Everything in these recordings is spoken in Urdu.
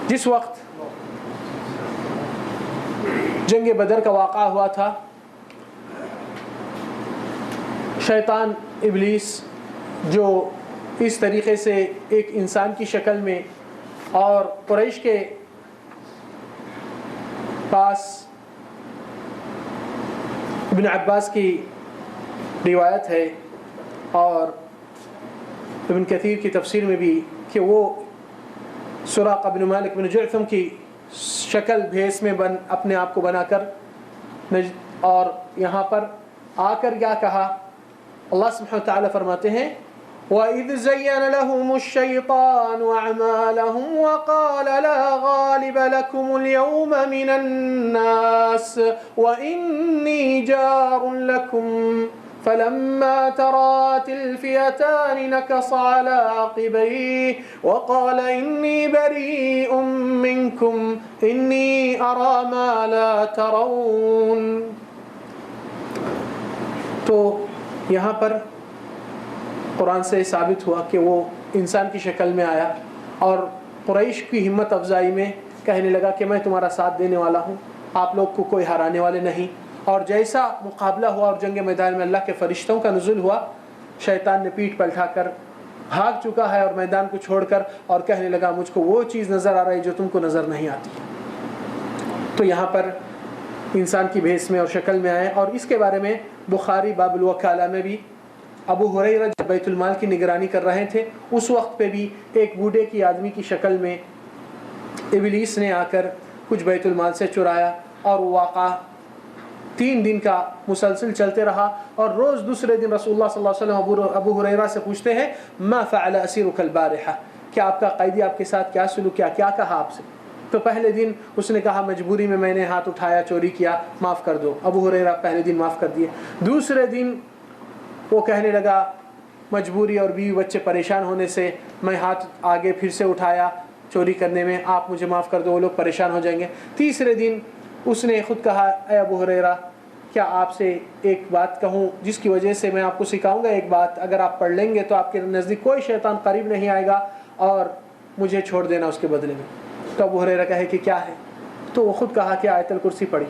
جس وقت جنگ بدر کا واقعہ ہوا تھا، شیطان ابلیس جو اس طریقے سے ایک انسان کی شکل میں، اور قریش کے پاس ابن عباس کی روایت ہے اور ابن کثیر کی تفسیر میں بھی کہ وہ سراقہ بن مالک بن جعثم کی شکل بھیس میں اپنے آپ کو بنا کر اور یہاں پر آ کر کیا کہا، اللہ سبحانہ وتعالی فرماتے ہیں وَإِذْ زَيَّنَ لَهُمُ الشَّيْطَانُ أَعْمَالَهُمْ وَقَالَ لَا غَالِبَ لَكُمُ الْيَوْمَ مِنَ النَّاسِ وَإِنِّي جَارٌ لَكُمْ فَلَمَّا تَرَاتِ الْفِئَتَانِ نَكَصَ عَلَى عَقِبَيْهِ وَقَالَ إِنِّي بَرِيءٌ مِّنكُمْ إِنِّي أَرَى مَا لَا تَرَوْنَ۔ تو یہاں پر قرآن سے ثابت ہوا کہ وہ انسان کی شکل میں آیا اور قریش کی ہمت افزائی میں کہنے لگا کہ میں تمہارا ساتھ دینے والا ہوں، آپ لوگ کو کوئی ہرانے والے نہیں۔ اور جیسا مقابلہ ہوا اور جنگ میدان میں اللہ کے فرشتوں کا نزول ہوا، شیطان نے پیٹھ پلٹا کر بھاگ چکا ہے اور میدان کو چھوڑ کر، اور کہنے لگا مجھ کو وہ چیز نظر آ رہی جو تم کو نظر نہیں آتی۔ تو یہاں پر انسان کی بھیس میں اور شکل میں آئے، اور اس کے بارے میں بخاری باب الوکالہ میں بھی ابو ہریرہ جب بیت المال کی نگرانی کر رہے تھے اس وقت پہ بھی ایک بوڑھے کی آدمی کی شکل میں ابلیس نے آ کر کچھ بیت المال سے چرایا، اور وہ واقعہ 3 دن کا مسلسل چلتے رہا، اور روز دوسرے دن رسول اللہ صلی اللہ علیہ وسلم ابو ہریرہ سے پوچھتے ہیں ما فعل اسیرک البارحہ، کہ آپ کا قیدی آپ کے ساتھ کیا سلوک کیا، کیا کہا آپ سے؟ تو پہلے دن اس نے کہا مجبوری میں نے ہاتھ اٹھایا، چوری کیا، معاف کر دو۔ ابو ہریرہ پہلے دن معاف کر دیے۔ دوسرے دن وہ کہنے لگا مجبوری اور بیوی بچے پریشان ہونے سے میں ہاتھ آگے پھر سے اٹھایا چوری کرنے میں، آپ مجھے معاف کر دو، وہ لوگ پریشان ہو جائیں گے۔ تیسرے دن اس نے خود کہا اے ابو ہریرہ کیا آپ سے ایک بات کہوں جس کی وجہ سے میں آپ کو سکھاؤں گا ایک بات، اگر آپ پڑھ لیں گے تو آپ کے نزدیک کوئی شیطان قریب نہیں آئے گا اور مجھے چھوڑ دینا اس کے بدلے میں۔ تو ابو ہریرہ کہے کہ کیا ہے؟ تو وہ خود کہا کہ آیت الکرسی پڑھی۔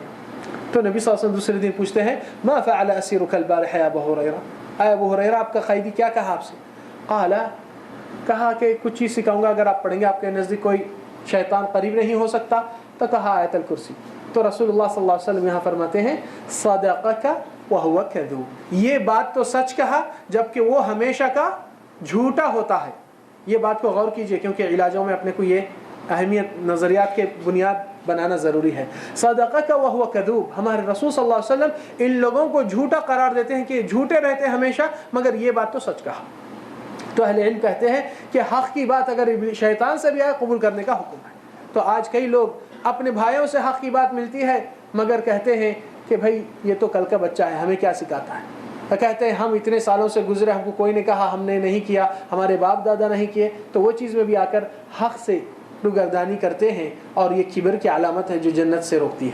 تو نبی صلی اللہ علیہ وسلم دوسرے دن پوچھتے ہیں ما فعل اسیرک البارحہ یا ابو ہریرہ، اے ابو ہریرہ آپ کا قیدی کیا کہا آپ سے؟ قال، کہا کہ کچھ چیز سکھاؤں گا، اگر آپ پڑھیں گے آپ کے نزدیک کوئی شیطان قریب نہیں ہو سکتا۔ تو کہا آیت الکرسی۔ تو رسول اللہ صلی اللہ علیہ وسلم یہاں فرماتے ہیں صدقک وہو کذوب، یہ بات تو سچ کہا جبکہ وہ ہمیشہ کا جھوٹا ہوتا ہے۔ یہ بات کو غور کیجئے کیونکہ علاجوں میں اپنے کو یہ اہمیت نظریات کے بنیاد بنانا ضروری ہے۔ صدقک وہو کذوب، ہمارے رسول صلی اللہ علیہ وسلم ان لوگوں کو جھوٹا قرار دیتے ہیں کہ جھوٹے رہتے ہیں ہمیشہ، مگر یہ بات تو سچ کہا۔ تو اہل علم کہتے ہیں کہ حق کی بات اگر شیطان سے بھی آئے قبول کرنے کا حکم ہے۔ تو آج کئی لوگ اپنے بھائیوں سے حق کی بات ملتی ہے مگر کہتے ہیں کہ بھائی یہ تو کل کا بچہ ہے، ہمیں کیا سکھاتا ہے۔ کہتے ہیں ہم اتنے سالوں سے گزرے، ہم کو کوئی نے کہا، ہم نے نہیں کیا، ہمارے باپ دادا نہیں کیے۔ تو وہ چیز میں بھی آ کر حق سے روگردانی کرتے ہیں، اور یہ کبر کی علامت ہے جو جنت سے روکتی ہے۔